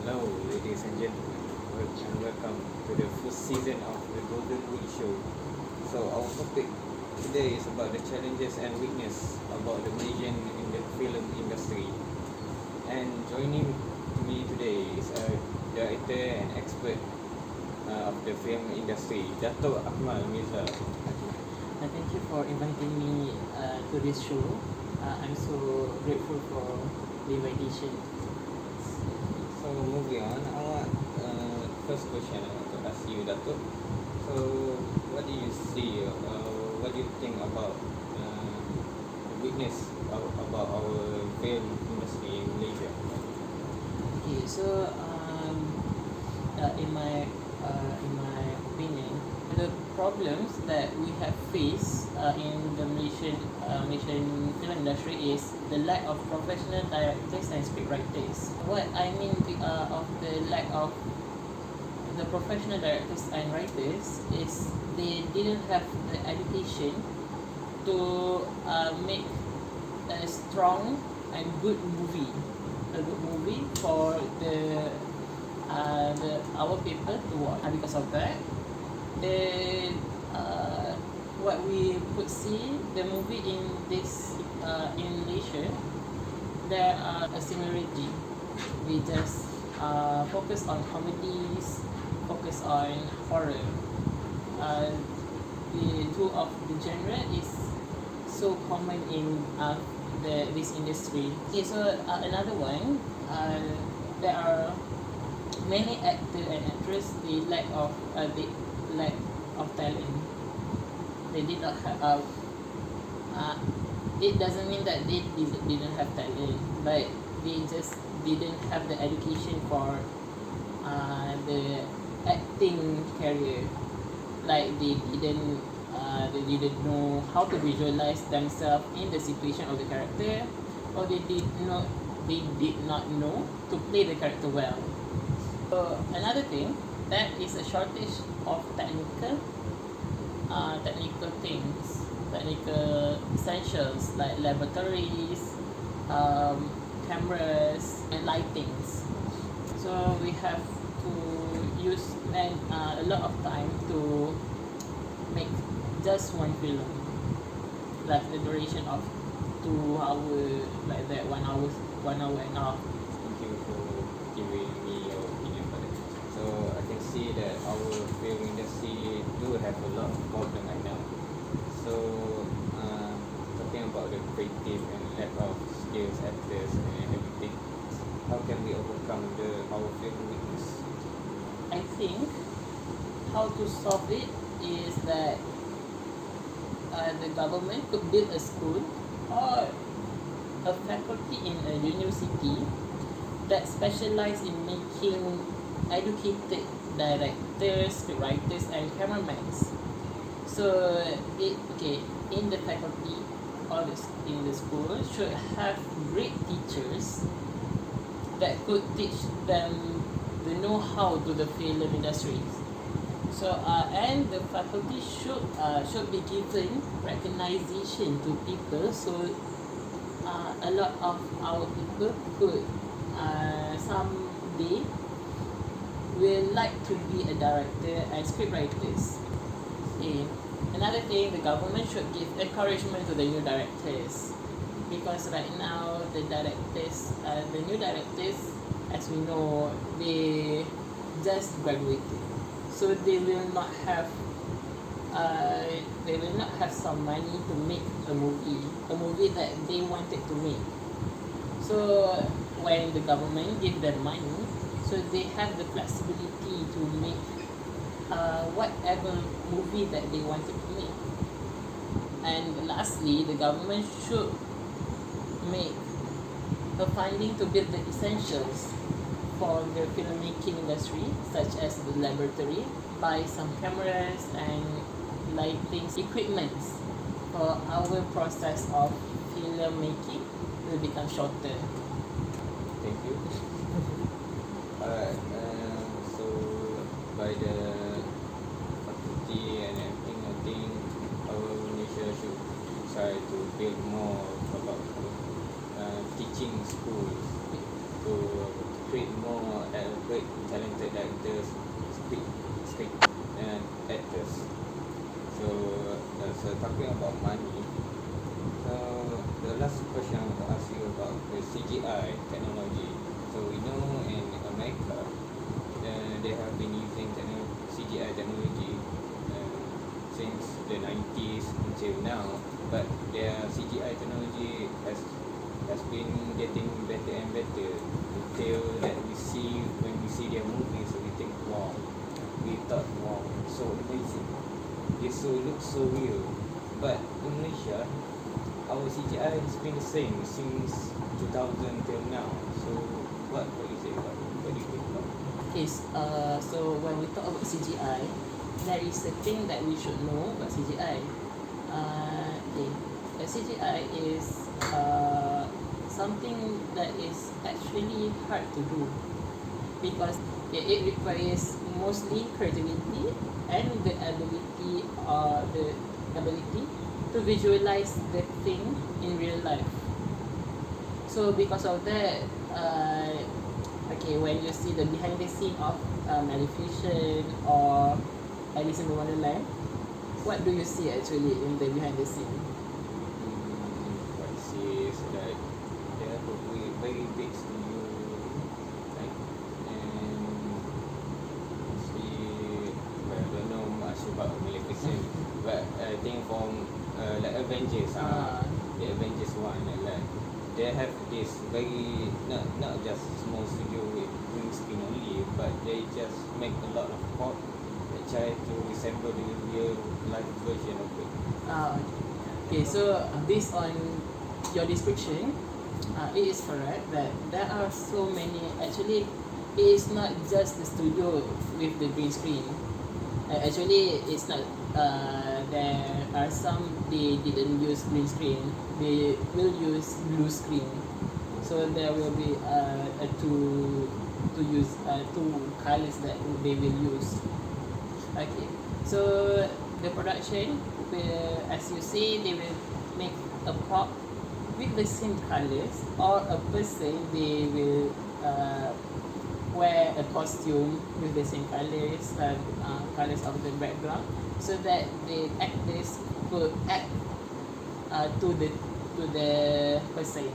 Hello, ladies and gentlemen, and welcome to the first season of the Golden Week Show. So our topic today is about the challenges and weakness about the Malaysian in the film industry. And joining me today is a director and expert of the film industry, Dato Akmal Mirza. Thank you for inviting me to this show. I'm so grateful for the invitation. So moving on, I want first question I want to ask you, Dato. So what do you see? What do you think about the weakness about our film industry in Malaysia? Okay, so in my opinion, the problems that we have faced in the Malaysian film industry is the lack of professional directors and scriptwriters. What I mean of the lack of the professional directors and writers is they didn't have the education to make a strong and good movie, for our people to watch. And because of that, what we could see the movie in Malaysia, there are a similarity. We just focus on comedies, focus on horror. The two of the genre is so common in this industry. Okay, so another one, there are many actors and actresses. They lack of talent. They did not have. It doesn't mean that they didn't have talent, but they just didn't have the education for the acting career. Like they didn't know how to visualize themselves in the situation of the character, or they did not know to play the character well. So another thing, that is a shortage of technical things, technical essentials like laboratories, cameras, and lightings. So we have to spend a lot of time to make just one film, like the duration of 2 hours, like that, 1 hour and a half. Thank you for giving me your opinion for that. So I can see that our film industry do have a lot of problem right now. So talking about the creative and lack of skills, actors and everything, how can we overcome our film weakness? I think how to solve it is that the government could build a school or a faculty in a university that specialize in making educated directors, writers, and cameramen. So in the faculty or in the school should have great teachers that could teach them the know-how to the film industry. So and the faculty should be given recognition to people, so a lot of our people could someday will like to be a director and scriptwriters. Okay. Another thing, the government should give encouragement to the new directors, because right now the new directors, as we know, they just graduated, so they will not have some money to make a movie that they wanted to make. So when the government give them money, so they have the flexibility to make whatever movie that they wanted to make. And lastly, the government should make a funding to build the essentials for the filmmaking industry, such as the laboratory, buy some cameras and lighting equipments for our process of filmmaking will become shorter. Thank you. Alright, so by the faculty and everything, I think our Malaysia should try to build more about teaching schools to create more great talented actors, speak and actors. So so talking about money, so the last question I want to ask you about the CGI technology. So we know in America, they have been using CGI technology since the 90s until now, but their CGI technology has been getting better and better until that when we see their movies, we think wow, we thought wow, so amazing, they look so real. But in Malaysia, our CGI has been the same since 2000 till now. So what do you say about it? What do you think about it? Okay, so when we talk about CGI, there is a thing that we should know about CGI. Okay, CGI is something that is actually hard to do because it requires mostly creativity and the ability to visualize the thing in real life. So because of that, okay, when you see the behind the scene of Maleficent or Alice in the Wonderland, what do you see actually in the behind the scene? What I see is that they have a very big studio, right? And mostly, well, I don't know much about Maleficent, but I think from like Avengers, the Avengers one, like they have this very not just small studio with green screen only, but they just make a lot of pop that try to resemble the real life version of it. Okay, so based on your description, it is correct that there are so many. Actually, it is not just the studio with the green screen. Actually, it's not. There are some they didn't use green screen. They will use blue screen. So there will be two colors that they will use. Okay, so the production will, as you say, they will make a prop with the same colors, or a person they will wear a costume with the same colors, colors of the background, so that the actors could act to the person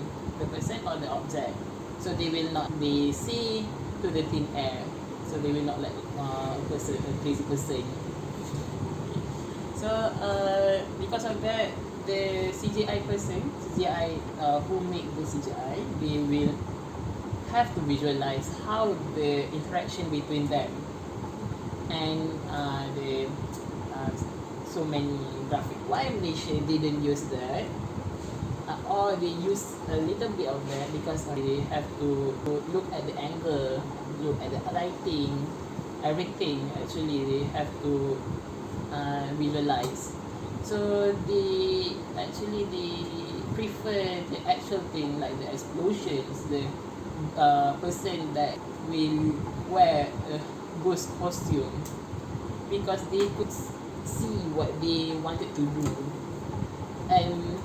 or the object. So they will not be see to the thin air. So they will not like a crazy person. So because of that, the CGI who make the CGI, they will have to visualize how the interaction between them and the so many graphic. Why Malaysia didn't use that? Or they use a little bit of that because they have to look at the angle, look at the lighting, everything. Actually, they have to visualize. So they prefer the actual thing like the explosions, the person that will wear a ghost costume, because they could see what they wanted to do. And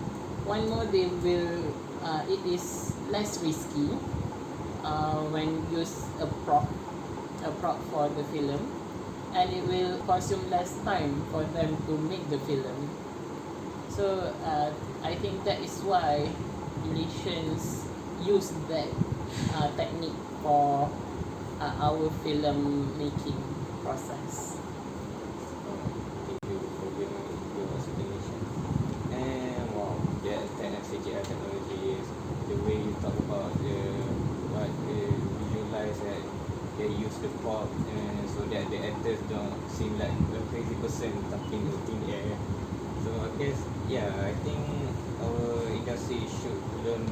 one more, they will it is less risky when use a prop for the film, and it will consume less time for them to make the film. So I think that is why Malaysians use that technique for our film making process. Thank you for giving your explanation. And wow, the CGI technology is the way you talk about what they visualize that they use the prop so that the actors don't seem like a crazy person talking in thin air. So I guess I think our industry should learn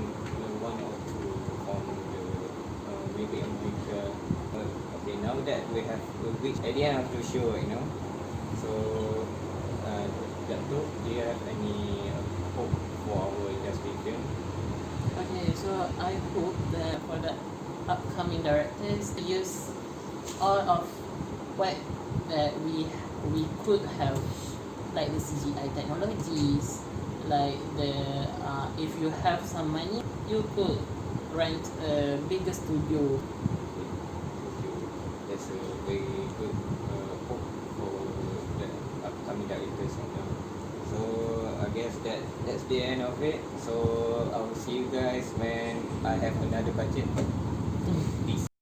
one or two from the maybe America. Okay, now that we have reached at the end of the show, so Dato, do you have any hope for our industry film? Okay, so I hope that for the upcoming directors use all of what that we could have, like the CGI technologies, like the if you have some money, you could rent a bigger studio. is a very good hope for the upcoming directors and all. So I guess that's the end of it. So I will see you guys when I have another budget. Peace.